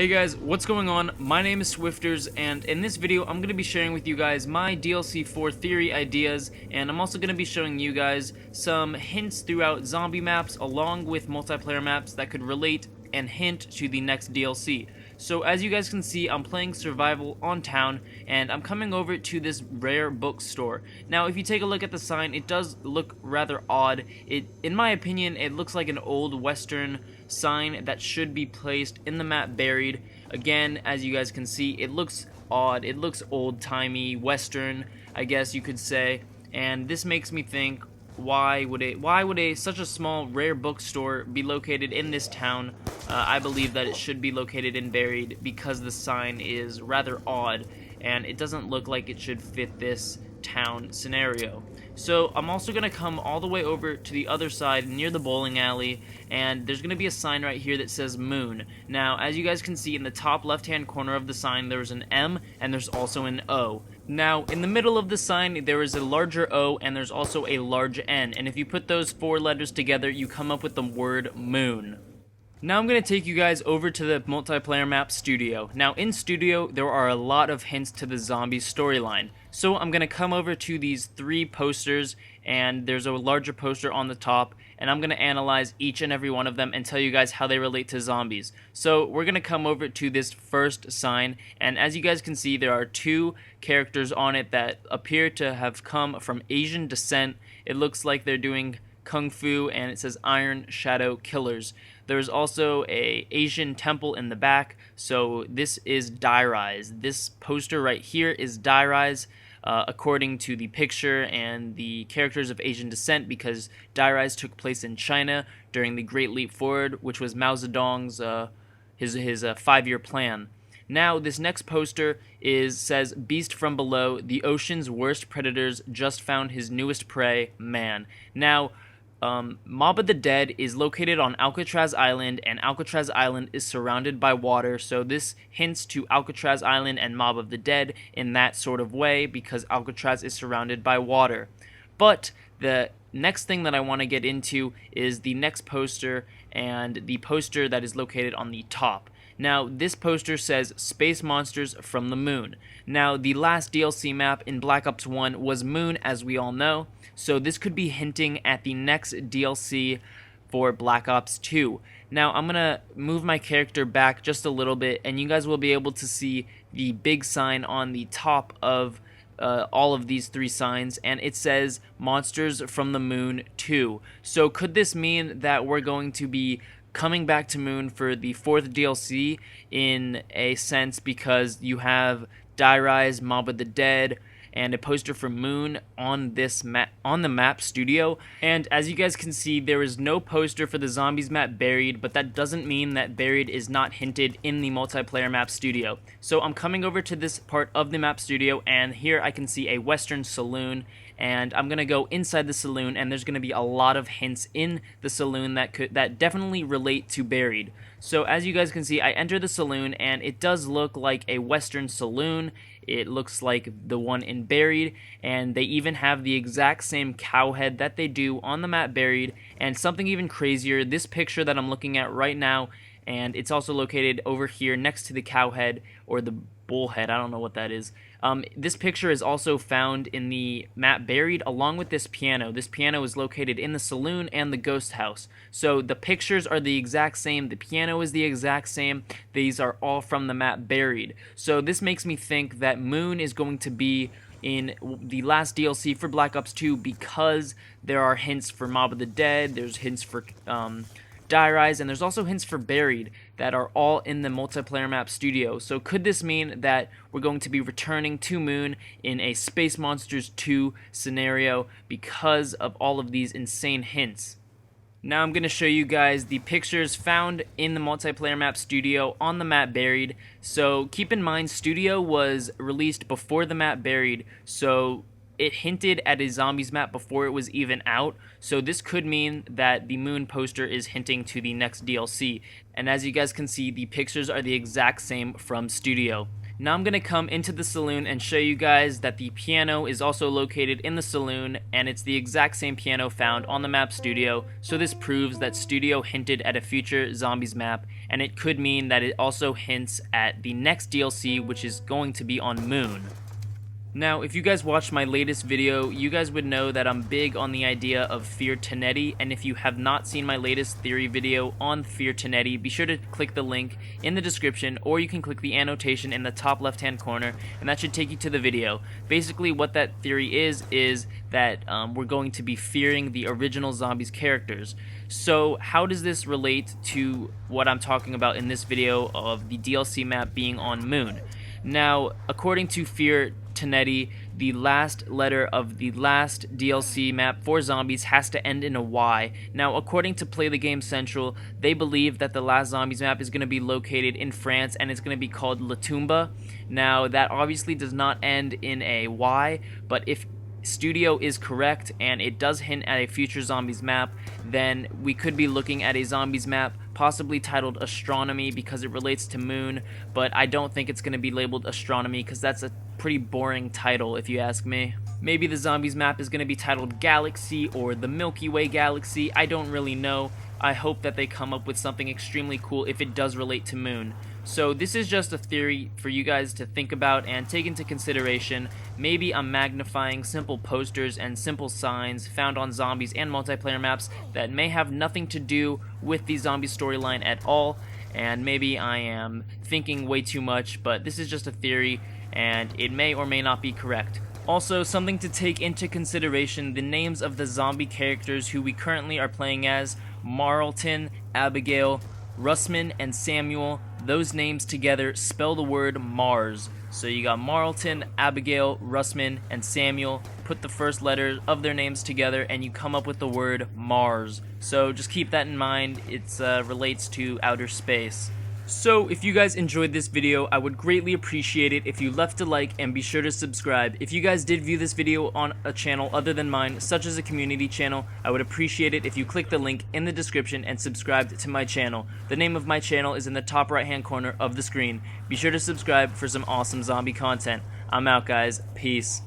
Hey guys, what's going on? My name is Swifters, and in this video I'm going to be sharing with you guys my DLC 4 theory ideas, and I'm also going to be showing you guys some hints throughout zombie maps along with multiplayer maps that could relate and hint to the next DLC. So as you guys can see, I'm playing survival on town, and I'm coming over to this rare bookstore. Now if you take a look at the sign, it does look rather odd. In my opinion, it looks like an old western sign that should be placed in the map buried. Again, as you guys can see, it looks odd, it looks old-timey, western, I guess you could say, and this makes me think, why would such a small rare bookstore be located in this town? I believe that it should be located in buried because the sign is rather odd and it doesn't look like it should fit this town scenario. So I'm also going to come all the way over to the other side near the bowling alley, and there's going to be a sign right here that says moon. Now as you guys can see, in the top left hand corner of the sign there's an M and there's also an O. Now in the middle of the sign there is a larger O and there's also a large N, and if you put those four letters together you come up with the word moon. Now I'm going to take you guys over to the multiplayer map Studio. Now in Studio there are a lot of hints to the zombie storyline. So I'm going to come over to these three posters, and there's a larger poster on the top, and I'm going to analyze each and every one of them and tell you guys how they relate to zombies. So we're going to come over to this first sign, and as you guys can see there are two characters on it that appear to have come from Asian descent. It looks like they're doing Kung Fu, and it says Iron Shadow Killers. There's also a Asian temple in the back, so this is Dai Rise. This poster right here is Dai Rise, according to the picture and the characters of Asian descent, because Dai Rise took place in China during the Great Leap Forward, which was Mao Zedong's his 5-year plan. Now this next poster says Beast from Below, the ocean's worst predators just found his newest prey, man. Now Mob of the Dead is located on Alcatraz Island, and Alcatraz Island is surrounded by water, so this hints to Alcatraz Island and Mob of the Dead in that sort of way because Alcatraz is surrounded by water. But the next thing that I want to get into is the next poster, and the poster that is located on the top. Now, this poster says Space Monsters from the Moon. Now, the last DLC map in Black Ops 1 was Moon, as we all know, so this could be hinting at the next DLC for Black Ops 2. Now, I'm going to move my character back just a little bit, and you guys will be able to see the big sign on the top of all of these three signs, and it says Monsters from the Moon 2. So could this mean that we're going to be coming back to Moon for the 4th DLC in a sense, because you have Dai Rise, Mob of the Dead, and a poster for Moon on this on the map Studio? And as you guys can see, there is no poster for the zombies map Buried, but that doesn't mean that Buried is not hinted in the multiplayer map Studio. So I'm coming over to this part of the map Studio, and here I can see a western saloon, and I'm gonna go inside the saloon, and there's gonna be a lot of hints in the saloon that definitely relate to Buried. So as you guys can see, I enter the saloon, and it does look like a western saloon. It looks like the one in Buried, and they even have the exact same cow head that they do on the map Buried, and something even crazier, this picture that I'm looking at right now, and it's also located over here next to the cow head, or the bull head, I don't know what that is. This picture is also found in the map Buried along with this piano. This piano is located in the saloon and the ghost house. So the pictures are the exact same, the piano is the exact same, these are all from the map Buried. So this makes me think that Moon is going to be in the last DLC for Black Ops 2 because there are hints for Mob of the Dead, there's hints for Dai Rise, and there's also hints for Buried that are all in the multiplayer map Studio. So could this mean that we're going to be returning to Moon in a Space Monsters 2 scenario because of all of these insane hints? Now I'm going to show you guys the pictures found in the multiplayer map Studio on the map Buried. So keep in mind, Studio was released before the map Buried, so it hinted at a zombies map before it was even out, so this could mean that the Moon poster is hinting to the next DLC. And as you guys can see, the pictures are the exact same from Studio. Now I'm going to come into the saloon and show you guys that the piano is also located in the saloon, and it's the exact same piano found on the map Studio, so this proves that Studio hinted at a future Zombies map, and it could mean that it also hints at the next DLC, which is going to be on Moon. Now, if you guys watched my latest video, you guys would know that I'm big on the idea of Fear Tenetti, and if you have not seen my latest theory video on Fear Tenetti, be sure to click the link in the description, or you can click the annotation in the top left hand corner, and that should take you to the video. Basically, what that theory is that we're going to be fearing the original Zombies characters. So how does this relate to what I'm talking about in this video of the DLC map being on Moon? Now, according to Fear Tenetti, the last letter of the last DLC map for Zombies has to end in a Y. Now, according to Play the Game Central, they believe that the last Zombies map is going to be located in France, and it's going to be called La Tumba. Now, that obviously does not end in a Y, but if Studio is correct and it does hint at a future Zombies map, then we could be looking at a Zombies map possibly titled Astronomy because it relates to Moon, but I don't think it's going to be labeled Astronomy because that's a pretty boring title if you ask me. Maybe the Zombies map is going to be titled Galaxy or the Milky Way Galaxy. I don't really know. I hope that they come up with something extremely cool if it does relate to Moon. So this is just a theory for you guys to think about and take into consideration. Maybe I'm magnifying simple posters and simple signs found on Zombies and multiplayer maps that may have nothing to do with the zombie storyline at all, and maybe I am thinking way too much, but this is just a theory and it may or may not be correct. Also, something to take into consideration, the names of the zombie characters who we currently are playing as: Marlton, Abigail, Russman, and Samuel. Those names together spell the word Mars. So you got Marlton, Abigail, Russman, and Samuel. Put the first letters of their names together and you come up with the word Mars. So just keep that in mind. It relates to outer space. So if you guys enjoyed this video, I would greatly appreciate it if you left a like and be sure to subscribe. If you guys did view this video on a channel other than mine, such as a community channel, I would appreciate it if you click the link in the description and subscribed to my channel. The name of my channel is in the top right hand corner of the screen. Be sure to subscribe for some awesome zombie content. I'm out, guys. Peace.